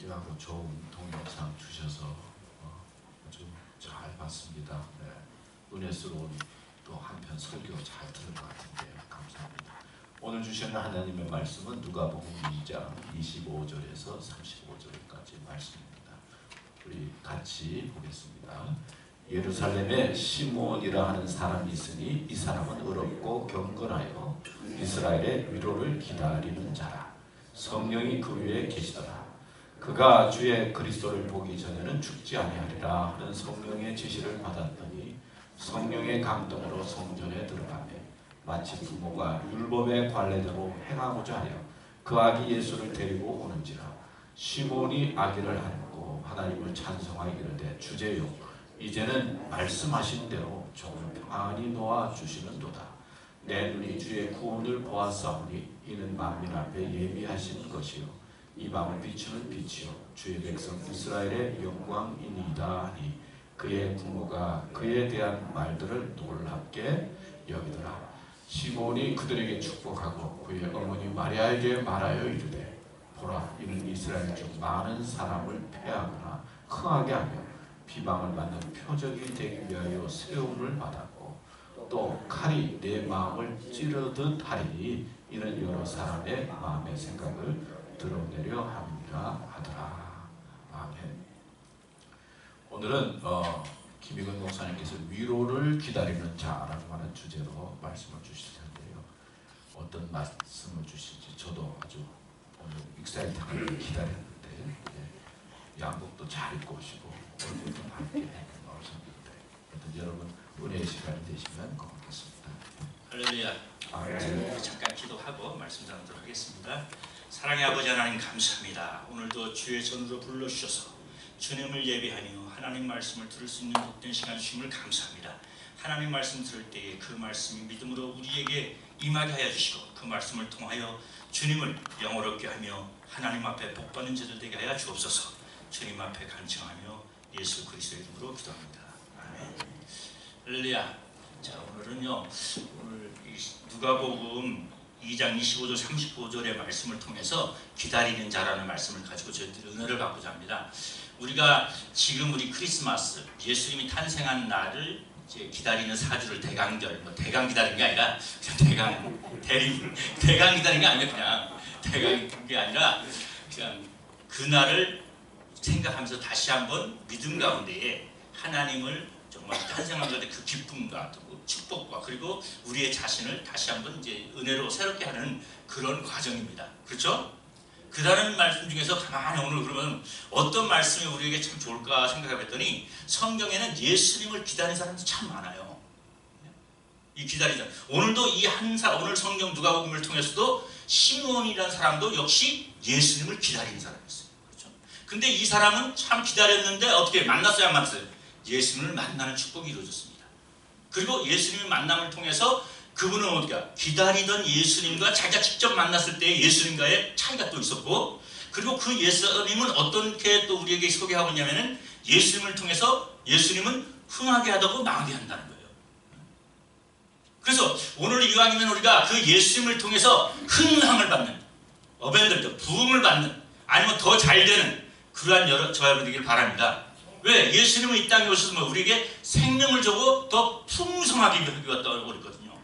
귀하고 좋은 동영상 주셔서 아주 잘 봤습니다. 네. 은혜스러운 또 한편 설교 잘 들은 것 같은데 감사합니다. 오늘 주시는 하나님의 말씀은 누가복음 2장 25절에서 35절까지 말씀입니다. 우리 같이 보겠습니다. 예루살렘에 시몬이라 하는 사람이 있으니 이 사람은 의롭고 경건하여 이스라엘의 위로를 기다리는 자라. 성령이 그 위에 계시더라. 그가 주의 그리스도를 보기 전에는 죽지 아니하리라 하는 성령의 지시를 받았더니 성령의 감동으로 성전에 들어가매 마치 부모가 율법의 관례대로 행하고자 하여 그 아기 예수를 데리고 오는지라. 시몬이 아기를 안고 하나님을 찬송하여 이르되 주제요 이제는 말씀하신 대로 조금 평안히 놓아주시는도다. 내 눈이 주의 구원을 보았사오니 이는 만민 앞에 예비하신 것이요 이 밤을 비추는 빛이요 주의 백성 이스라엘의 영광이니이다 하니 그의 부모가 그에 대한 말들을 놀랍게 여기더라. 시몬이 그들에게 축복하고 그의 어머니 마리아에게 말하여 이르되 보라 이는 이스라엘 중 많은 사람을 패하거나 흥하게 하며 비방을 받는 표적이 되기 위하여 세움을 받았고 또 칼이 내 마음을 찌르듯 하리니 이는 여러 사람의 마음의 생각을 드러내려 함이라 하더라. 아멘. 오늘은 김익은 목사님께서 위로를 기다리는 자라고 하는 주제로 말씀을 주실 텐데요. 어떤 말씀을 주실지 저도 아주 오늘 익사이트하게 기다렸는데 양복도 잘 입고 오시고 얼굴도 밝게 나오셨는데 여러분 은혜의 시간이 되시면 고맙겠습니다. 할렐루야. 잠깐 기도하고 말씀 나누도록 하겠습니다. 사랑의 아버지 하나님 감사합니다. 오늘도 주의 전으로 불러주셔서 주님을 예배하며 하나님 말씀을 들을 수 있는 복된 시간 주심을 감사합니다. 하나님 말씀 들을 때에 그 말씀이 믿음으로 우리에게 임하게 하여 주시고 그 말씀을 통하여 주님을 영어롭게 하며 하나님 앞에 복받는 자들 되게 하여 주옵소서. 주님 앞에 간청하며 예수 그리스도의 이름으로 기도합니다. 아멘. 할렐루야. 자, 오늘은요 오늘 누가복음 2장 25절 35절의 말씀을 통해서 기다리는 자라는 말씀을 가지고 저희들이 은혜를 받고자 합니다. 우리가 지금 우리 크리스마스 예수님이 탄생한 날을 이제 기다리는 사주를 대강절 대강 기다리는 게 아니라 그냥 대강 기다리는 게 아니라 그냥 대강 게 아니라 그냥 그날을 생각하면서 다시 한번 믿음 가운데에 하나님을 정말 탄생한 것의 그 기쁨과 또 축복과 그리고 우리의 자신을 다시 한번 이제 은혜로 새롭게 하는 그런 과정입니다. 그렇죠? 그다른 말씀 중에서 가만히 오늘 그러면 어떤 말씀이 우리에게 참 좋을까 생각해봤더니 성경에는 예수님을 기다리는 사람이 참 많아요. 이 기다리는 오늘도 이 한 사람 오늘 성경 누가복음을 통해서도 시몬이라는 사람도 역시 예수님을 기다리는 사람이었어요. 그렇죠? 근데 이 사람은 참 기다렸는데 어떻게 만났어요, 안 만났어요? 예수님을 만나는 축복이 이루어졌습니다. 그리고 예수님의 만남을 통해서 그분은 어디가 기다리던 예수님과 자기가 직접 만났을 때의 예수님과의 차이가 또 있었고 그리고 그 예수님은 어떻게 또 우리에게 소개하고 있냐면은 예수님을 통해서 예수님은 흥하게 하다고 망하게 한다는 거예요. 그래서 오늘 이왕이면 우리가 그 예수님을 통해서 흥함을 받는 어벤져스 부흥을 받는 아니면 더 잘되는 그러한 저와 여러분 되길 바랍니다. 왜? 예수님은 이 땅에 오셔서 우리에게 생명을 주고 더 풍성하게 하기 왔다고 그랬거든요.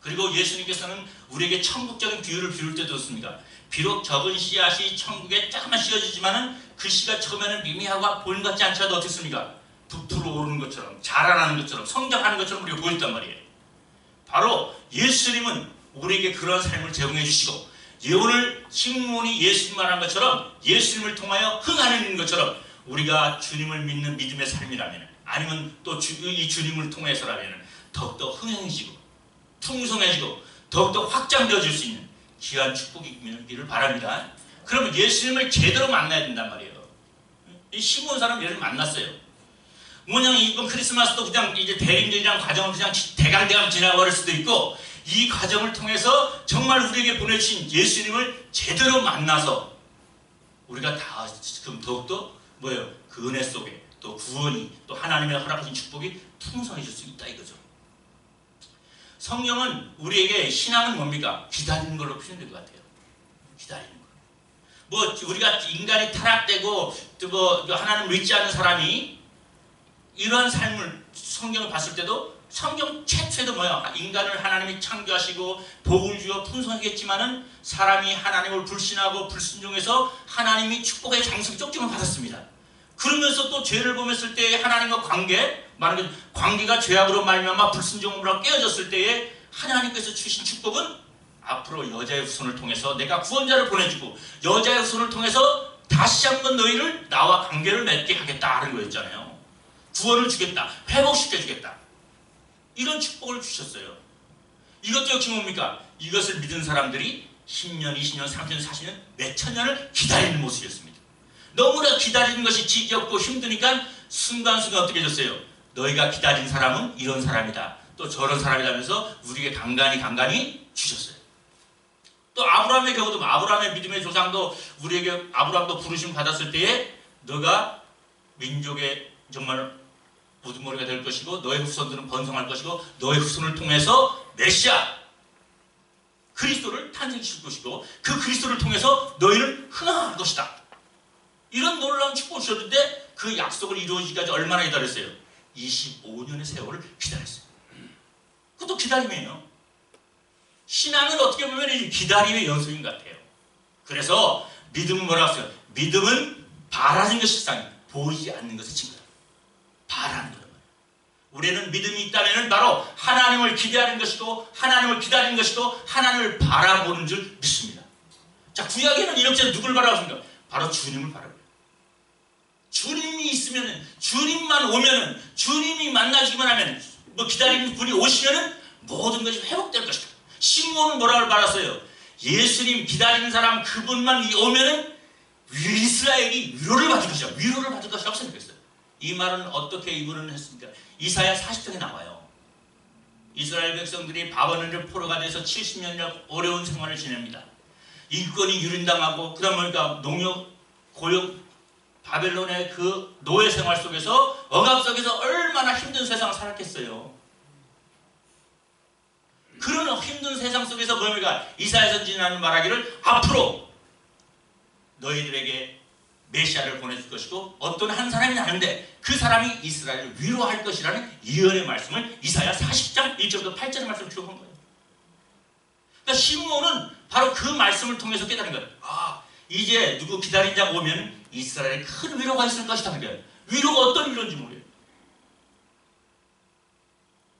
그리고 예수님께서는 우리에게 천국적인 비유를 비울 때도 좋습니다. 비록 적은 씨앗이 천국에 조금만 씌어지지만은 그 씨가 처음에는 미미하고 보이는 것 같지 않더라도 어떻습니까? 부풀어 오르는 것처럼 자라나는 것처럼 성장하는 것처럼 우리가 보였단 말이에요. 바로 예수님은 우리에게 그런 삶을 제공해 주시고 오늘 시몬이 예수님 말한 것처럼 예수님을 통하여 흥하는 것처럼 우리가 주님을 믿는 믿음의 삶이라면 아니면 또 이 주님을 통해서라면 더욱더 흥행해지고 풍성해지고 더욱더 확장되어질 수 있는 귀한 축복이 있기를 바랍니다. 그러면 예수님을 제대로 만나야 된단 말이에요. 이 시몬 사람 예수님 만났어요. 뭐냐면 이번 크리스마스도 그냥 이제 대림절이라는 과정을 그냥 대강대강 지나버릴 수도 있고 이 과정을 통해서 정말 우리에게 보내주신 예수님을 제대로 만나서 우리가 다 지금 더욱더 뭐예요? 그 은혜 속에 또 구원이 또 하나님의 허락하신 축복이 풍성해질 수 있다 이거죠. 성경은 우리에게 신앙은 뭡니까? 기다리는 걸로 표현될 것 같아요. 기다리는 거. 뭐 우리가 인간이 타락되고 또 뭐 하나님 믿지 않는 사람이 이러한 삶을 성경을 봤을 때도 성경 최초에도 뭐야? 인간을 하나님이 창조하시고 복을 주어 풍성하겠지만은 사람이 하나님을 불신하고 불순종해서 하나님이 축복의 장성 쪽지만 받았습니다. 그러면서 또 죄를 범했을 때 하나님과 말하는 관계가 죄악으로 말미암아 불순종으로 깨어졌을 때에 하나님께서 주신 축복은 앞으로 여자의 후손을 통해서 내가 구원자를 보내주고 여자의 후손을 통해서 다시 한번 너희를 나와 관계를 맺게 하겠다는 거였잖아요. 구원을 주겠다. 회복시켜주겠다. 이런 축복을 주셨어요. 이것도 역시 뭡니까? 이것을 믿은 사람들이 10년, 20년, 30년, 40년, 몇천 년을 기다리는 모습이었습니다. 너무나 기다리는 것이 지겹고 힘드니까 순간순간 어떻게 해줬어요? 너희가 기다린 사람은 이런 사람이다. 또 저런 사람이라면서 우리에게 간간히 주셨어요. 또 아브라함의 경우도 아브라함의 믿음의 조상도 우리에게 아브라함도 부르심 받았을 때에 너가 민족의 정말 우두머리가 될 것이고 너의 후손들은 번성할 것이고 너의 후손을 통해서 메시아 그리스도를 탄생시킬 것이고 그 그리스도를 통해서 너희는 흥할 것이다. 이런 놀라운 축복을 주셨는데 그 약속을 이루어지기까지 얼마나 기다렸어요? 25년의 세월을 기다렸어요. 그것도 기다림이에요. 신앙은 어떻게 보면 기다림의 연속인 것 같아요. 그래서 믿음은 뭐라고 했어요? 믿음은 바라는 것이 세상이 보이지 않는 것을 증거다. 바라는 거란 말이에요. 우리는 믿음이 있다면 바로 하나님을 기대하는 것이고 하나님을 기다리는 것이고 하나님을 바라보는 줄 믿습니다. 자, 구약에는 이렇게 누굴 바라봤습니까? 바로 주님을 바라봐요. 주님이 있으면 주님만 오면은 주님이 만나주기만 하면 뭐 기다리는 분이 오시면은 모든 것이 회복될 것이다. 시므온은 뭐라고 말했어요? 예수님 기다리는 사람 그분만 오면은 이스라엘이 위로를 받을 것이다. 위로를 받을 것이라고 생각했어요. 이 말은 어떻게 이분은 했습니까? 이사야 40장에 나와요. 이스라엘 백성들이 바벨론의 포로가 돼서 70년간 어려운 생활을 지냅니다. 일권이 유린당하고 그 다음 보니까 농역, 고용, 바벨론의 그 노예 생활 속에서 억압 속에서 얼마나 힘든 세상을 살았겠어요. 그런 힘든 세상 속에서 뭡니까? 이사야 선지자는 말하기를 앞으로 너희들에게 메시아를 보내줄 것이고 어떤 한 사람이 나는데 그 사람이 이스라엘을 위로할 것이라는 예언의 말씀을 이사야 40장 1절부터 8절의 말씀을 기록한 거예요. 그러니까 시므온은 바로 그 말씀을 통해서 깨달은 거예요. 아, 이제 누구 기다린 자가 오면 이스라엘에 큰 위로가 있을 것이다. 그러니까 위로가 어떤 위로인지 모르겠어요.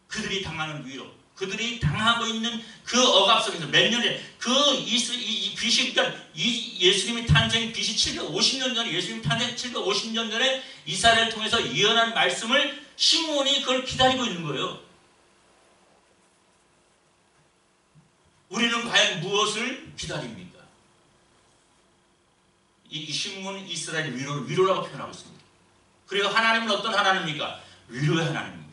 그들이 당하는 위로, 그들이 당하고 있는 그 억압 속에서 몇 년에 그 BC 그러니까 예수님이 탄생 BC 750년 전에 예수님 탄생 750년 전에 이스라엘을 통해서 예언한 말씀을 시므온이 그걸 기다리고 있는 거예요. 우리는 과연 무엇을 기다립니까? 이 시므온은 이스라엘의 위로라고 표현하고 있습니다. 그리고 하나님은 어떤 하나님입니까? 위로의 하나님입니다.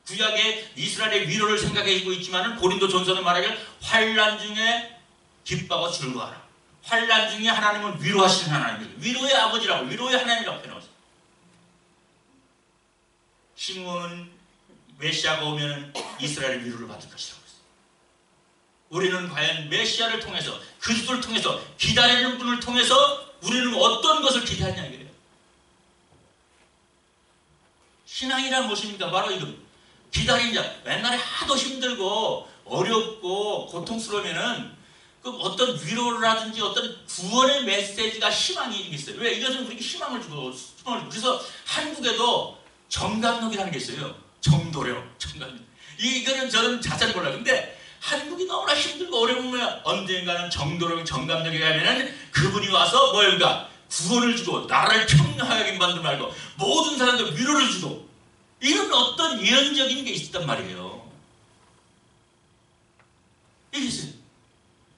구약의 이스라엘의 위로를 생각해주고 있지만 고린도 전서는 말하기를 환난 중에 기뻐하고 즐거워하라. 환난 중에 하나님은 위로하시는 하나님입니다. 위로의 아버지라고 위로의 하나님이라고 표현하고 있습니다. 시므온은 메시아가 오면 이스라엘의 위로를 받을 것이라고 했어요. 우리는 과연 메시아를 통해서 그리스도를 통해서 기다리는 분을 통해서 우리는 어떤 것을 기대하냐 이거예요. 신앙이란 무엇입니까? 바로 이거. 기다린 자, 옛날에 하도 힘들고 어렵고 고통스러우면은 그 어떤 위로라든지 어떤 구원의 메시지가 희망이 있어요. 왜? 이것은 우리에게 희망을 주고 그래서 한국에도 정감록이라는 게 있어요. 정도령, 정감록. 이거는 저는 자세히 몰라요. 근데 한국이 너무나 힘들고 어려우면 언젠가는 정도령, 정감록에 가면은 그분이 와서 뭐인가 구원을 주고 나라를 평화하게 만들지 말고 모든 사람들 위로를 주고 이런 어떤 예언적인 게 있었단 말이에요. 이게 있어요.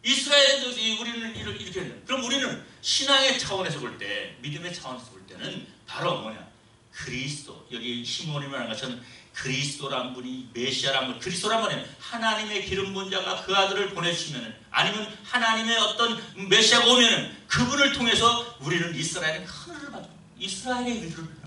이스라엘에도 우리는 이렇게 해요. 그럼 우리는 신앙의 차원에서 볼 때, 믿음의 차원에서 볼 때는 바로 뭐냐? 그리스도. 여기 시므온이 말한 것처럼 그리스도란 분이 메시아란 분. 그리스도란 분은 하나님의 기름 부은 자가 그 아들을 보내주시면 아니면 하나님의 어떤 메시아가 오면 그분을 통해서 우리는 이스라엘의 큰 은혜를 받고 이스라엘의 위로를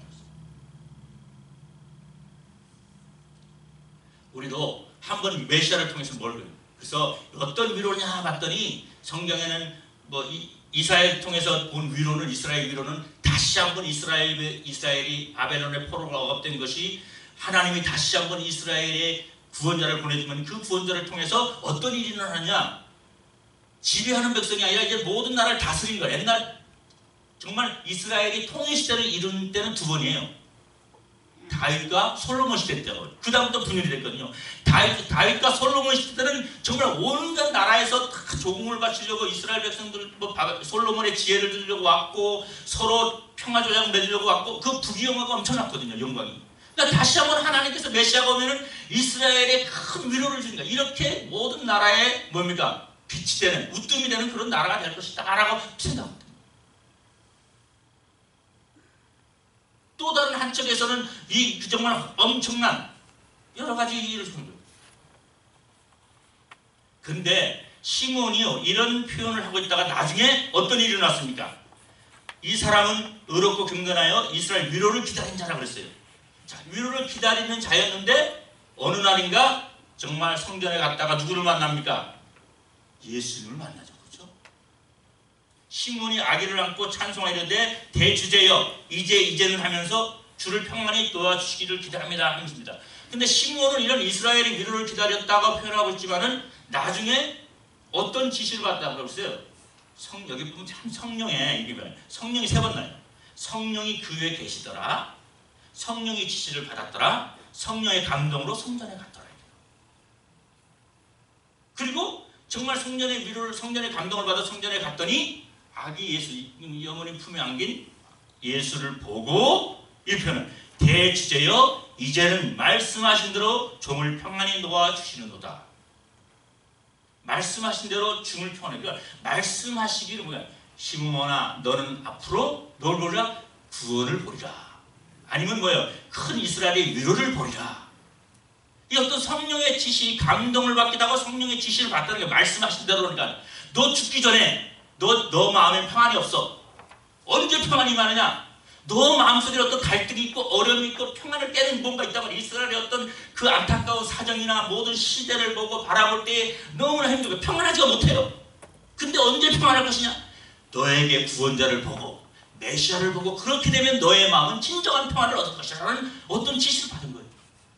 우리도 한번 메시아를 통해서 뭘 그래요. 그래서 어떤 위로냐 봤더니 성경에는 이스라엘 통해서 본 위로는 이스라엘 위로는 다시 한번 이스라엘이 바벨론의 포로가 억압된 것이 하나님이 다시 한번 이스라엘의 구원자를 보내주면 그 구원자를 통해서 어떤 일이 일어나냐? 지배하는 백성이 아니라 이제 모든 나라를 다스린 거야. 옛날 정말 이스라엘이 통일 시대를 이룬 때는 두 번이에요. 다윗과 솔로몬 시대 때요. 그 다음부터 분열이 됐거든요. 다윗과 솔로몬 시대 때는 정말 온갖 나라에서 다 조공을 바치려고 이스라엘 백성들 솔로몬의 지혜를 들으려고 왔고 서로 평화조약 맺으려고 왔고 그 부귀영화가 엄청났거든요. 영광이. 그러니까 다시 한번 하나님께서 메시아가 오면은 이스라엘에 큰 위로를 주니까 이렇게 모든 나라에 뭡니까? 빛이 되는 우뜸이 되는 그런 나라가 될 것이다 라고 생각합니다. 또 다른 한쪽에서는 이 정말 엄청난 여러 가지 일을 하는 거예요. 근데 시몬이요 이런 표현을 하고 있다가 나중에 어떤 일이 일어났습니까? 이 사람은 의롭고 경건하여 이스라엘 위로를 기다린 자라고 그랬어요. 자, 위로를 기다리는 자였는데 어느 날인가 정말 성전에 갔다가 누구를 만납니까? 예수님을 만나죠. 그렇죠? 시몬이 아기를 안고 찬송하려되 대주제여 이제는 하면서 주를 평안히 도와주시기를 기대합니다 하면서입니다. 근데 시몬은 이런 이스라엘의 위로를 기다렸다고 표현하고 있지만은 나중에 어떤 지시를 받았다고 그랬어요? 여기 보면 참 성령의 이름이 성령이 세 번 나요. 성령이 그 위에 계시더라. 성령이 지시를 받았더라. 성령의 감동으로 성전에 갔더라. 그리고 정말 성령의 위로를 성령의 감동을 받아 성전에 갔더니 아기 예수 어머니 품에 안긴 예수를 보고 이 표현은 대주제여 이제는 말씀하신 대로 종을 평안히 놓아주시는도다. 말씀하신 대로 종을 평안히 그러니까 말씀하시기를 뭐야? 시므온아 너는 앞으로 뭘 보리라? 구원을 보리라. 아니면 뭐예요? 큰 이스라엘의 위로를 보리라. 이 어떤 성령의 지시, 감동을 받기도 하고 성령의 지시를 받다는 게 말씀하신 대로 그러니까 너 죽기 전에 너 마음에 평안이 없어. 언제 평안이 임하느냐? 너 마음속에 어떤 갈등이 있고 어려움이 있고 평안을 깨는 뭔가 있다고 이스라엘의 어떤 그 안타까운 사정이나 모든 시대를 보고 바라볼 때 너무나 힘들고 평안하지가 못해요. 근데 언제 평안할 것이냐? 너에게 구원자를 보고 메시아를 보고 그렇게 되면 너의 마음은 진정한 평안을 얻을 것이라는 어떤 지시를 받은 거예요.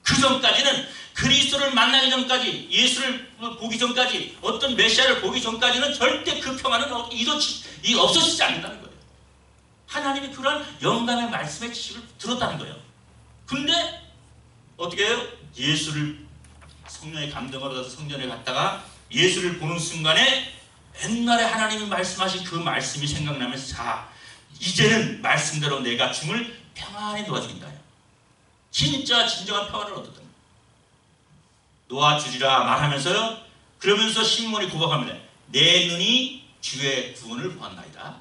그 전까지는 그리스도를 만나기 전까지 예수를 보기 전까지 어떤 메시아를 보기 전까지는 절대 그 평안은 없어지지 않는다는 거예요. 하나님이 그런 영감의 말씀의 지시를 들었다는 거예요. 근데 어떻게 해요? 예수를 성령의 감동을 얻어서 성전에 갔다가 예수를 보는 순간에 옛날에 하나님이 말씀하신 그 말씀이 생각나면서 자 이제는 말씀대로 내가 중을 평안히 놓아주긴다. 진짜 진정한 평안을 얻었던 거예요. 놓아주리라 말하면서요. 그러면서 시몬이 고백합니다. 내 눈이 주의 구원을 보았나이다.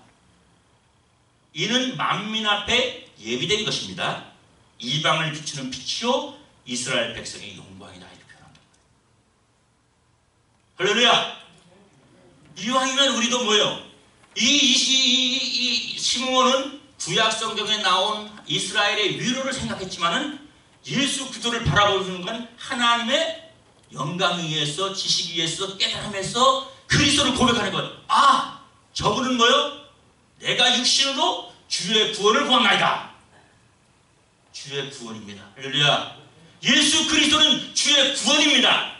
이는 만민 앞에 예비된 것입니다. 이방을 비추는 빛이요 이스라엘 백성의 영광이다. 이렇게 표현합니다. 할렐루야. 이왕이면 우리도 뭐예요? 이 시므온은 구약 성경에 나온 이스라엘의 위로를 생각했지만은 예수 그리스도를 바라보는 건 하나님의 영감에 의해서 지식에 의해서 깨달음에서 그리스도를 고백하는 것. 아, 저분은 뭐요? 내가 육신으로 주의 구원을 보았나이다. 주의 구원입니다. 할렐루야. 예수 그리스도는 주의 구원입니다.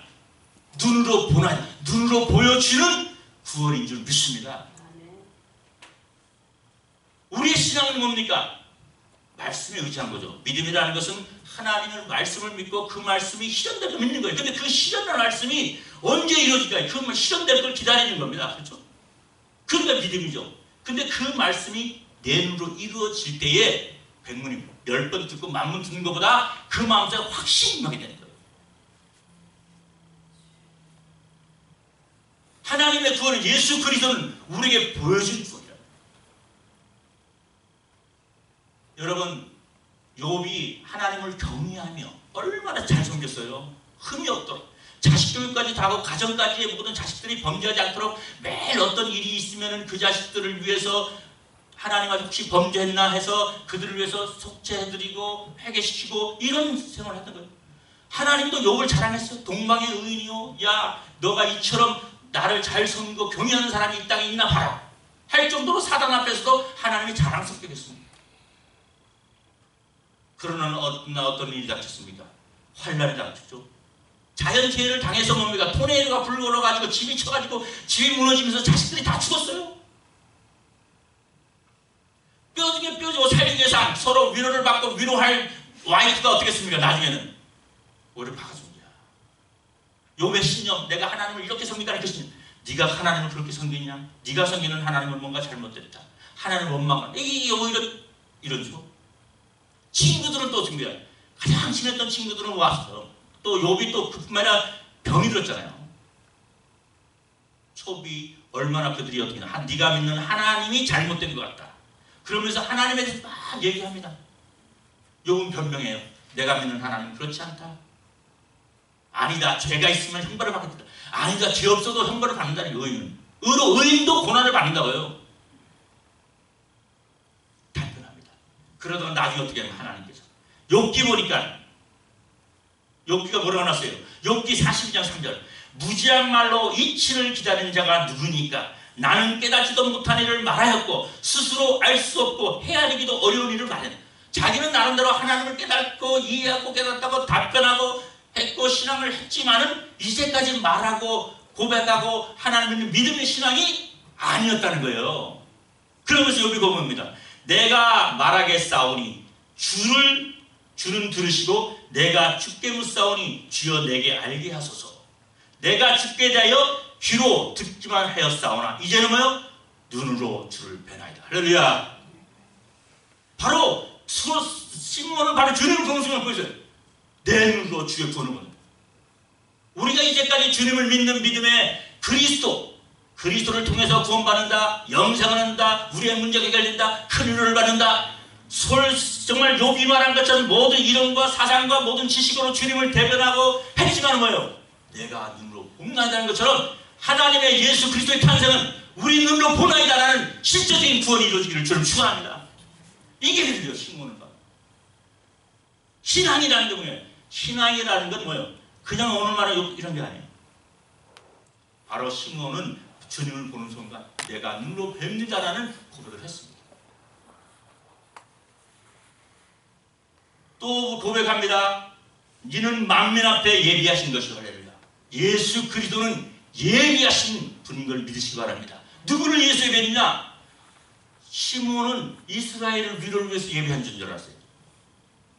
눈으로 보나 눈으로 보여주는 구원인 줄 믿습니다. 우리의 신앙은 뭡니까? 말씀에 의지한 거죠. 믿음이라는 것은 하나님의 말씀을 믿고 그 말씀이 실현되고 믿는 거예요. 근데 그 실현된 말씀이 언제 이루어질까요? 그 실현될 걸 기다리는 겁니다. 그렇죠? 그러니까 믿음이죠. 근데 그 말씀이 내 눈으로 이루어질 때에 백문이 10번 듣고 만번 듣는 것보다 그 마음속에 확신이 임하게 되는 거예요. 하나님의 구원은 예수 그리스도는 우리에게 보여준 구원이라. 여러분 욥이 하나님을 경외하며 얼마나 잘 섬겼어요. 흠이 없도록 자식 교육까지 다 하고 가정까지의 모든 자식들이 범죄하지 않도록 매일 어떤 일이 있으면 그 자식들을 위해서 하나님과 혹시 범죄했나 해서 그들을 위해서 속죄해드리고 회개시키고 이런 생활을 했던 거예요. 하나님도 욥을 자랑했어요. 동방의 의인이요, 야 너가 이처럼 나를 잘 섬기고 경외하는 사람이 이 땅에 있나 봐라. 할 정도로 사단 앞에서도 하나님이 자랑스럽게 됐습니다. 그러나 어떤 일이 닥쳤습니까? 환란이 닥쳤죠. 자연재해를 당해서 뭡니까? 토네이도가 불어가지고 집이 쳐가지고 집이 무너지면서 자식들이 다 죽었어요. 뼈중에 뼈지고 살기 위해서 서로 위로를 받고 위로할 와이프가 어떻겠습니까? 나중에는 오히려 박아줍니다. 욥의 신념, 내가 하나님을 이렇게 섬긴다는 그 신념. 네가 하나님을 그렇게 섬기냐? 네가 섬기는 하나님은 뭔가 잘못됐다. 하나님을 원망한다. 이게 오히려 이런 식으로. 친구들은 또 어떻습니까? 가장 친했던 친구들은 와서 또 욥이 또 그뿐만 아니라 병이 들었잖아요. 욥이 얼마나 그들이 어떻게 네가 믿는 하나님이 잘못된 것 같다. 그러면서 하나님에 대해서 막 얘기합니다. 욥은 변명해요. 내가 믿는 하나님은 그렇지 않다. 아니다. 죄가 있으면 형벌을 받겠다. 아니다. 죄 없어도 형벌을 받는다는 의인은. 의인도 고난을 받는다고요. 단순합니다. 그러다가 나중에 어떻게 하면 하나님께서 욥기 보니까 욥기가 뭐라고 났어요? 욥기 42장 3절 무지한 말로 이치를 기다리는 자가 누구니까 나는 깨닫지도 못한 일을 말하였고 스스로 알 수 없고 헤아리기도 어려운 일을 말했다. 자기는 나름대로 하나님을 깨닫고 이해하고 깨닫다고 답변하고 했고 신앙을 했지만은 이제까지 말하고 고백하고 하나님을 믿음의 신앙이 아니었다는 거예요. 그러면서 욥이 고백합니다. 내가 말하겠사오니 주는 들으시고 내가 주께 묻사오니 주여 내게 알게 하소서. 내가 주께 대하여 귀로 듣기만 하였사오나 이제는 뭐요? 눈으로 주를 뵈나이다. 할렐루야. 바로 시므온은 바로 주님을 보는 순간 보였어요. 내 눈으로 주의 보는 겁니다. 우리가 이제까지 주님을 믿는 믿음의 그리스도를 통해서 구원받는다, 영생을 한다, 우리의 문제가 해결된다, 큰 은혜를 받는다. 정말 욥이 말한 것처럼 모든 이론과 사상과 모든 지식으로 주님을 대변하고 했지만 뭐예요? 내가 눈으로 본다는 것처럼 하나님의 예수 그리스도의 탄생은 우리 눈으로 보나이다라는 실제적인 구원이 이루어지기를 저는 축원합니다. 이게 해주죠. 신앙은 신앙이라는 게 뭐예요? 신앙이라는 건 뭐예요? 그냥 오늘 말하는 이런 게 아니에요. 바로 시므온은 주님을 보는 순간 내가 눈으로 뵙는다라는 고백을 했습니다. 또 고백합니다. 이는 만민 앞에 예비하신 것이라. 할렐루야. 예수 그리스도는 예비하신 분인 걸 믿으시기 바랍니다. 누구를 예수 예배했느냐? 시므온은 이스라엘을 위로를 위해서 예비한 줄 알았어요.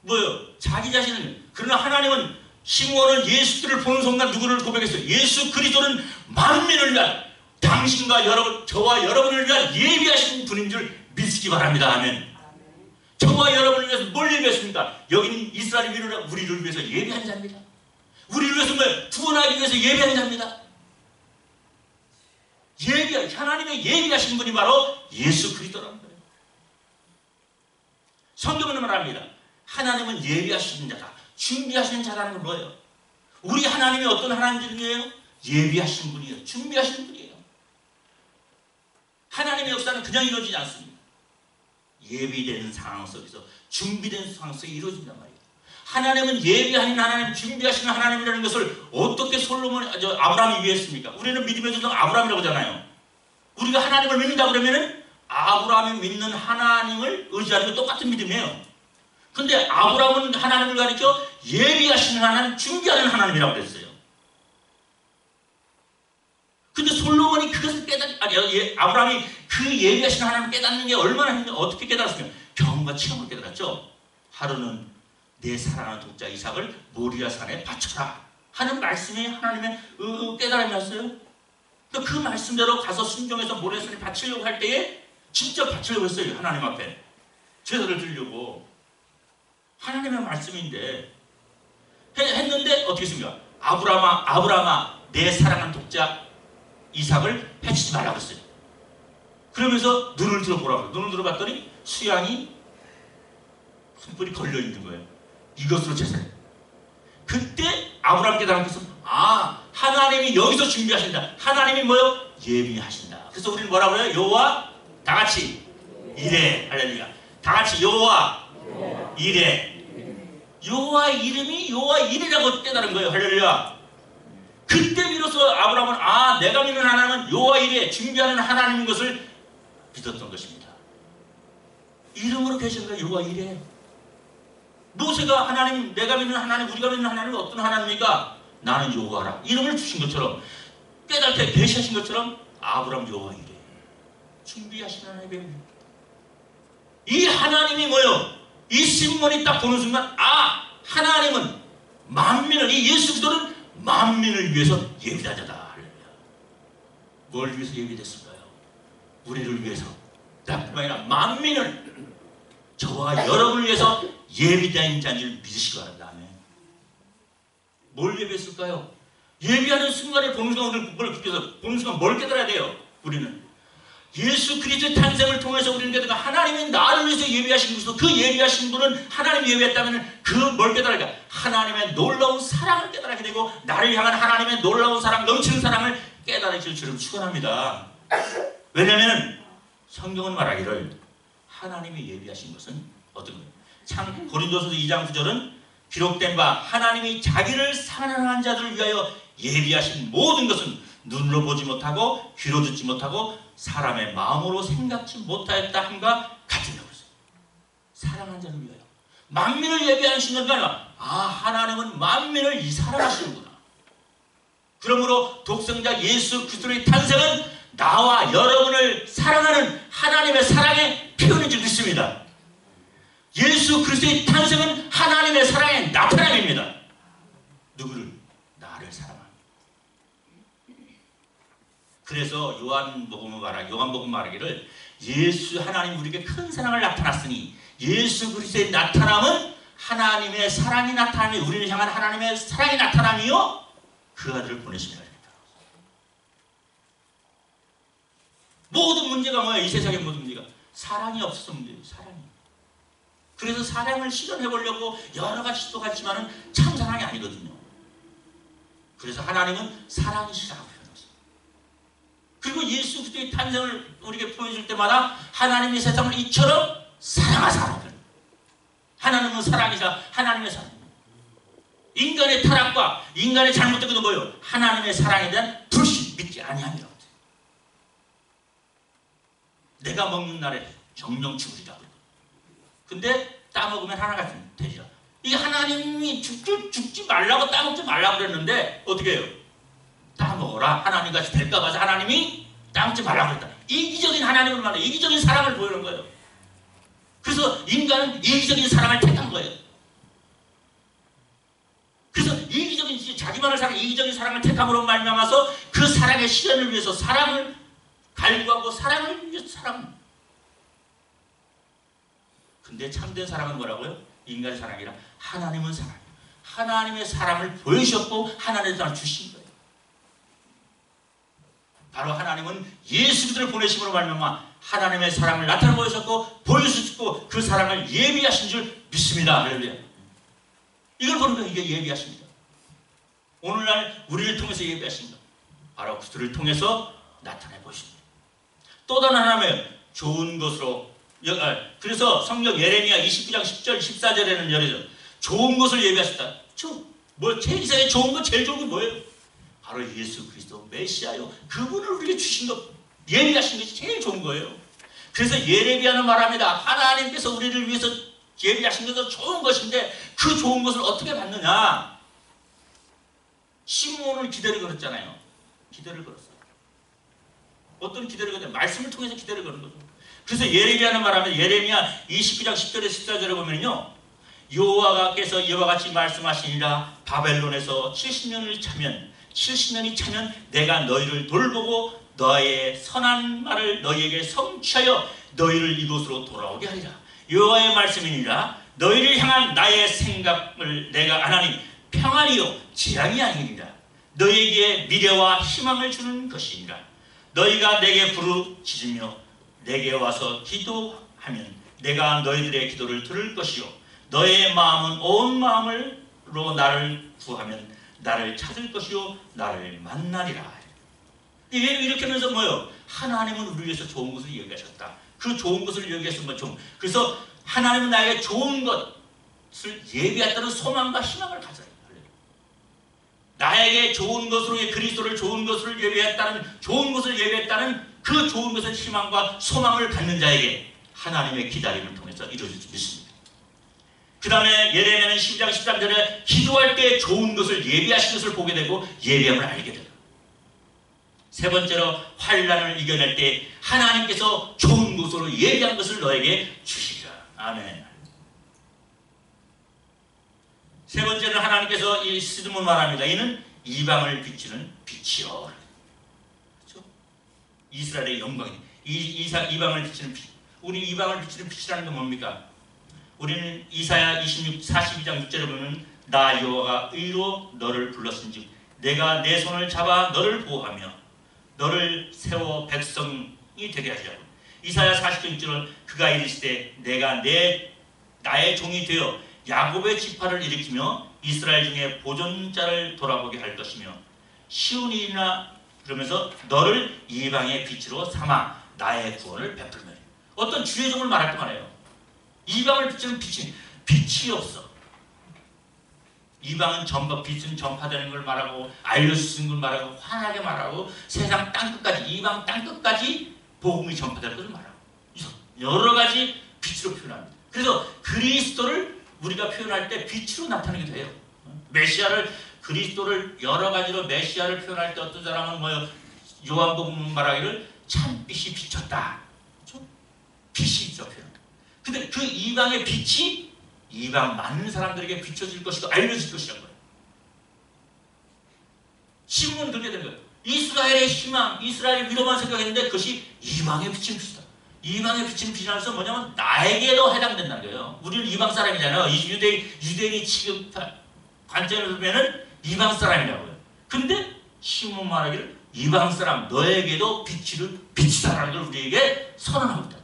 뭐요? 자기 자신을. 그러나 하나님은 시므온은 예수를 보는 순간 누구를 고백했어요? 예수 그리스도는 만민을 위한 당신과 여러분, 저와 여러분을 위한 예비하신 분인 줄 믿으시기 바랍니다. 아멘. 저와 여러분을 위해서 뭘 예비했습니까? 여기는 이스라엘 위로를 우리를 위해서 예비한 자입니다. 우리를 위해서 뭘 구원하기 위해서 예비한 자입니다. 하나님의 예비하신 분이 바로 예수 그리스도라는 거예요. 성경은 말합니다. 하나님은 예비하시는 자다. 준비하시는 자라는 건 뭐예요? 우리 하나님이 어떤 하나님이에요? 예비하신 분이에요. 준비하신 분이에요. 하나님의 역사는 그냥 이루어지지 않습니다. 예비되는 상황 속에서 준비된 상황 속에 이루어진단 말이에요. 하나님은 예비하신 하나님, 준비하시는 하나님이라는 것을 어떻게 아브라함이 이해했습니까? 우리는 믿음의 조상 아브라함이라고 하잖아요. 우리가 하나님을 믿는다 그러면은 아브라함이 믿는 하나님을 의지하는 게 똑같은 믿음이에요. 근데 아브라함은 하나님을 가리켜 예비하시는 하나님, 준비하는 하나님이라고 그랬어요. 근데 솔로몬이 그것을 아브라함이 그 예비하시는 하나님을 깨닫는 게 얼마나 힘든지 어떻게 깨달았으면 경험과 체험을 깨달았죠. 하루는 내 사랑하는 독자 이삭을 모리아 산에 바쳐라 하는 말씀이 하나님의 깨달음이었어요. 그 말씀대로 가서 순종해서 모리아 산에 바치려고 할 때에 진짜 바치려고 했어요. 하나님 앞에 제사를 드리려고. 하나님의 말씀인데 했는데 어떻게 했습니까? 아브라함아 내 사랑하는 독자 이삭을 해치지 말라고 했어요. 그러면서 눈을 들어보라고. 눈을 들어봤더니 수양이 뿔이 걸려있는 거예요. 이것으로 제사를. 그때 아브라함 깨달은 것은 하나님이 여기서 준비하신다. 하나님이 뭐요? 예비하신다. 그래서 우리는 뭐라고 해요? 여호와 다 같이 이래. 할렐루야. 다 같이 여호와 이래. 여호와 이름이 여호와 이래라고 깨달은 거예요. 할렐루야. 그때 비로소 아브라함은 내가 믿는 하나님은 여호와 이래 준비하는 하나님인 것을 믿었던 것입니다. 이름으로 계신 거예요. 여호와 이레. 모세가 하나님, 내가 믿는 하나님, 우리가 믿는 하나님은 어떤 하나님입니까? 나는 여호와라. 이름을 주신 것처럼, 깨닫게 계시하신 것처럼 아브라함 여호와 이레. 준비하시는 하나님입니다. 이 하나님이 뭐요? 이 신문이 딱 보는 순간, 아, 하나님은 만민을, 이 예수 그리스도는 만민을 위해서 예비된 자다. 뭘 위해서 예비됐을까요? 우리를 위해서. 뿐만 아니라 만민을, 저와 여러분을 위해서 예비된 자인 줄 믿으시기 바랍니다. 아멘. 뭘 예비했을까요? 예비하는 순간에 보는 순간, 오늘 뭘 보는 순간 뭘 깨달아야 돼요? 우리는 예수 그리스도의 탄생을 통해서 우리는 깨달아, 하나님이 나를 위해서 예비하신 것이고, 그 예비하신 분은 하나님이 예비했다면 그 뭘 깨달아야 돼? 하나님의 놀라운 사랑을 깨달아야 되고, 나를 향한 하나님의 놀라운 사랑, 넘치는 사랑을 깨달으실 줄을 축원합니다. 왜냐하면 성경은 말하기를 하나님이 예비하신 것은 어떤 거예요? 참 고린도서서 2장 9절은 기록된 바 하나님이 자기를 사랑하는 자들을 위하여 예비하신 모든 것은 눈으로 보지 못하고 귀로 듣지 못하고 사람의 마음으로 생각지 못하였다 함과 같으냐고 했어요. 사랑하는 자를 위하여 만민을 예비하신 건 아니라, 아, 하나님은 만민을 사랑하시는구나. 그러므로 독생자 예수 그리스도의 탄생은 나와 여러분을 사랑하는 하나님의 사랑의 표현인 줄 믿습니다. 예수 그리스도의 탄생은 하나님의 사랑의 나타남입니다. 누구를? 나를 사랑하는. 그래서 요한복음 말하기를 예수 하나님 우리에게 큰 사랑을 나타났으니 예수 그리스도의 나타남은 하나님의 사랑이 나타나며 우리를 향한 하나님의 사랑이 나타나며 그 아들을 보내십니다. 모든 문제가 뭐예요? 이 세상의 모든 문제가 사랑이 없어서 문제예요. 사랑이. 그래서 사랑을 실현해 보려고 여러 가지 시도가 있지만은 참 사랑이 아니거든요. 그래서 하나님은 사랑이시라고 표현했어요. 그리고 예수 그리스도의 탄생을 우리에게 보여줄 때마다 하나님이 세상을 이처럼 사랑하사라고. 하나님은 사랑이사, 하나님의 사랑. 인간의 타락과 인간의 잘못된 것은 뭐예요? 하나님의 사랑에 대한 불신, 믿지 아니함이라고. 내가 먹는 날에 정령 죽으리라. 근데 따먹으면 하나가 되리라. 이게 하나님이 죽지 말라고 따먹지 말라고 그랬는데 어떻게 해요? 따먹어라. 하나님같이 될까 봐서 하나님이 따먹지 말라고 그랬다. 이기적인 하나님을 말해, 이기적인 사랑을 보이는 거예요. 그래서 인간은 이기적인 사랑을 택한 거예요. 그래서 이기적인, 자기만을 사랑, 이기적인 사랑을 택함으로 말미암아서 그 사랑의 실현을 위해서 사랑을 갈구하고 사랑을 위해서 사랑. 근데 참된 사랑은 뭐라고요? 인간의 사랑이 아니라 하나님은 사랑. 하나님의 사랑을 보여주셨고 하나님의 사랑을 주신 거예요. 바로 하나님은 예수 그리스도를 보내심으로 말미암아 하나님의 사랑을 나타내 보여주셨고 보여주셨고 그 사랑을 예비하신 줄 믿습니다. 할렐루야. 이걸 보는 거예요. 이게 예비하십니다. 오늘날 우리를 통해서 예비하신 것. 바로 그들을 통해서 나타내 보십니다. 또 다른 하나님의 좋은 것으로, 그래서 성경 예레미야 29장 10절 14절에는 열어져 좋은 것을 예비하셨다. 제일 세상에 좋은 거, 제일 좋은 게 뭐예요? 바로 예수 그리스도 메시아요. 그분을 우리에게 주신 것, 예비하신 것이 제일 좋은 거예요. 그래서 예레미야는 말합니다. 하나님께서 우리를 위해서 예비하신 것은 좋은 것인데 그 좋은 것을 어떻게 받느냐? 시므온을 기대를 걸었잖아요. 기대를 걸었어요. 어떤 기대를 걸었냐? 말씀을 통해서 기대를 거는 거죠. 그래서 예레미야는 말하면 예레미야 29장 10절에 14절에 보면요. 여호와께서 이와 같이 말씀하시니라. 바벨론에서 70년이 차면 내가 너희를 돌보고 너의 선한 말을 너희에게 성취하여 너희를 이곳으로 돌아오게 하리라. 여호와의 말씀이니라. 너희를 향한 나의 생각을 내가 안하니 평안이요 재앙이 아니니라. 너희에게 미래와 희망을 주는 것이니라. 너희가 내게 부르짖으며 내게 와서 기도하면 내가 너희들의 기도를 들을 것이요 너의 마음은 온 마음으로 나를 구하면 나를 찾을 것이요 나를 만나리라. 이렇게 하면서 뭐예요? 하나님은 우리를 위해서 좋은 것을 얘기하셨다. 그 좋은 것을 얘기했으면 뭐 그래서 하나님은 나에게 좋은 것을 예비했다는 소망과 희망을 가져요. 나에게 좋은 것으로 그리스도를 좋은 것을 예비했다는, 좋은 것을 예비했다는 그 좋은 것은 희망과 소망을 갖는 자에게 하나님의 기다림을 통해서 이루어질 수 있습니다. 그 다음에 예레미야는 12장 13절에 기도할 때 좋은 것을 예비하신 것을 보게 되고 예비함을 알게 됩니다. 세 번째로 환난을 이겨낼 때 하나님께서 좋은 것으로 예비한 것을 너에게 주시리라. 아멘. 세 번째는 하나님께서 이 스드문 말합니다. 이는 이방을 비추는 빛이요. 그렇죠? 이스라엘의 영광이 이방을 비추는 빛. 우리 이방을 비추는 빛이라는 건 뭡니까? 우리는 이사야 42장 6절에 보면 나 여호와가 의로 너를 불렀은즉 내가 내 손을 잡아 너를 보호하며 너를 세워 백성이 되게 하리라고. 이사야 40장 6절은 그가 이르시되 내가 나의 종이 되어 야곱의 지파를 일으키며 이스라엘 중에 보존자를 돌아보게 할 것이며 쉬운 일이나 그러면서 너를 이방의 빛으로 삼아 나의 구원을 베풀며. 어떤 주의 종을 말할 때 말해요. 이방을 비추는 빛이 없어. 이방은 빛은 전파되는 걸 말하고 알려주는 걸 말하고 환하게 말하고 세상 땅끝까지 이방 땅끝까지 복음이 전파되는 것을 말하고 여러 가지 빛으로 표현합니다. 그래서 그리스도를 우리가 표현할 때 빛으로 나타내기도 해요. 메시아를 그리스도를 여러 가지로 메시아를 표현할 때 어떤 사람은 요한복음 말하기를 참빛이 비쳤다. 그렇죠? 빛이 있어 표현. 근데 그 이방의 빛이 이방 많은 사람들에게 비춰질 것이고 알려질 것이란 거예요. 지금은 그렇게 된 거예요. 이스라엘의 희망, 이스라엘의 위로만 생각했는데 그것이 이방에 비치는 빛이다. 이방에 비치는 빛이라는 것은 뭐냐면 나에게도 해당된다는 거예요. 우리는 이방 사람이잖아요. 유대인이 지금 관점을 보면은 이방 사람이라고요. 근데 시몬 말하기를 이방 사람 너에게도 빛이다라는 걸 우리에게 선언하고 있다.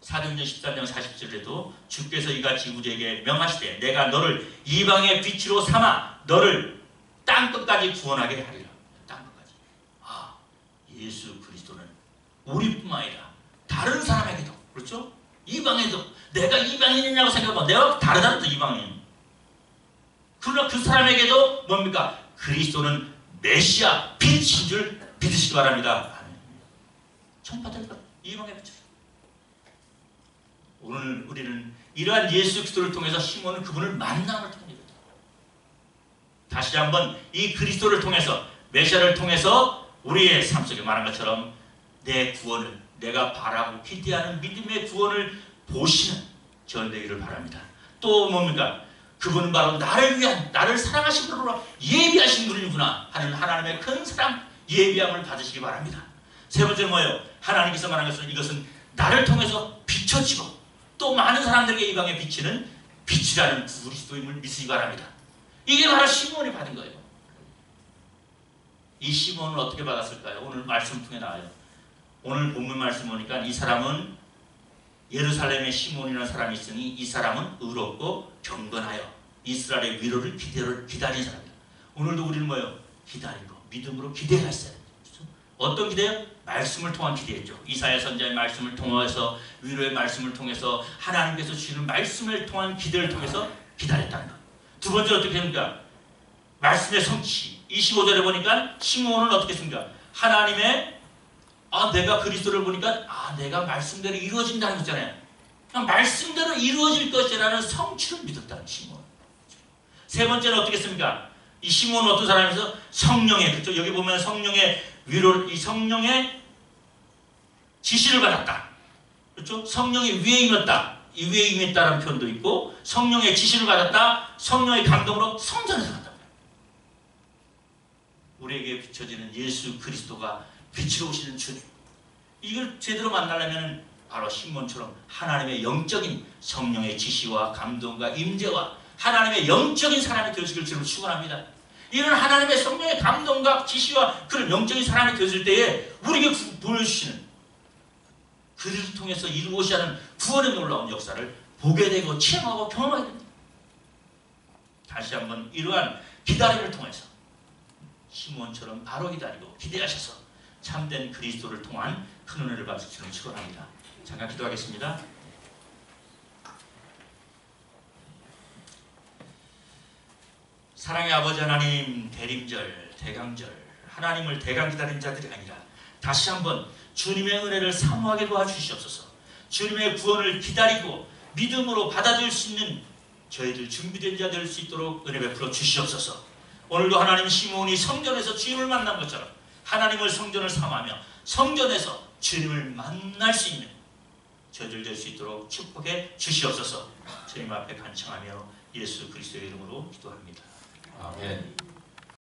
사도행전 13장 40절에도 주께서 이같이 우리에게 명하시되 내가 너를 이방의 빛으로 삼아 너를 땅끝까지 구원하게 하리라. 땅끝까지. 예수 그리스도는 우리뿐만 아니라 다른 사람에게도 그렇죠? 이방에도 내가 이방인이냐고 생각하면 내가 다르다는 또 이방인. 그러나 그 사람에게도 뭡니까? 그리스도는 메시아 빛인 줄 믿으시기 바랍니다. 전파될 것 이방의 빛. 오늘 우리는 이러한 예수 그리스도를 통해서 시몬은 그분을 만남을 통합니다. 다시 한번 이 그리스도를 통해서 메시아를 통해서 우리의 삶 속에 말한 것처럼 내 구원을 내가 바라고 기대하는 믿음의 구원을 보시는 전 되기를 바랍니다. 또 뭡니까? 그분은 바로 나를 위한 나를 사랑하신 분으로 예비하신 분이구나 하는 하나님의 큰 사랑 예비함을 받으시기 바랍니다. 세 번째는 뭐예요? 하나님께서 말한 것은 이것은 나를 통해서 비춰지고 또 많은 사람들에게 이방에 비치는 빛이라는 그리스도임을 믿으시기 바랍니다. 이게 바로 시몬이 받은 거예요. 이 시몬은 어떻게 받았을까요? 오늘 말씀 통해 나와요. 오늘 본문 말씀 보니까 이 사람은 예루살렘에 시몬이라는 사람이 있으니 이 사람은 의롭고 경건하여 이스라엘의 위로를 기다린 사람이다. 오늘도 우리는 뭐예요? 기다리고 믿음으로 기대가 있어야 돼요. 어떤 기대요? 말씀을 통한 기대였죠. 이사야 선지자의 말씀을 통해서 위로의 말씀을 통해서 하나님께서 주시는 말씀을 통한 기대를 통해서 기다렸다는 것. 두 번째로 어떻게 됩니까? 말씀의 성취. 25절에 보니까 시몬은 어떻게 했습니까? 하나님의 내가 그리스도를 보니까 내가 말씀대로 이루어진다는 거잖아요. 그냥 말씀대로 이루어질 것이라는 성취를 믿었다는 시몬. 세 번째는 어떻게 했습니까? 이 시몬은 어떤 사람이서 성령의 그렇죠? 여기 보면 성령의 위로 이 성령의 지시를 받았다. 그렇죠? 성령의 위에 임했다. 이 위에 임했다라는 표현도 있고 성령의 지시를 받았다. 성령의 감동으로 성전에 들어갔다. 우리에게 비춰지는 예수 그리스도가 빛으로 오시는 주. 이걸 제대로 만나려면 바로 시몬처럼 하나님의 영적인 성령의 지시와 감동과 임재와 하나님의 영적인 사람이 되시길 주로 축원합니다. 이런 하나님의 성령의 감동과 지시와 그런 영적인 사람이 되었을 때에 우리에게 보여주시는 그들을 통해서 이루고자 하는 구원의 놀라운 역사를 보게 되고 체험하고 경험하게 됩니다. 다시 한번 이러한 기다림을 통해서 시몬처럼 바로 기다리고 기대하셔서 참된 그리스도를 통한 큰 은혜를 받으시기를 축원합니다. 잠깐 기도하겠습니다. 사랑의 아버지 하나님, 대림절, 대강절 하나님을 대강 기다린 자들이 아니라 다시 한번 주님의 은혜를 사모하게 도와주시옵소서. 주님의 구원을 기다리고 믿음으로 받아들일 수 있는 저희들 준비된 자 될 수 있도록 은혜 베풀어 주시옵소서. 오늘도 하나님 시몬이 성전에서 주님을 만난 것처럼 하나님을 성전을 삼으며 성전에서 주님을 만날 수 있는 저희들 될 수 있도록 축복해 주시옵소서. 주님 앞에 간청하며 예수 그리스도의 이름으로 기도합니다. 아멘.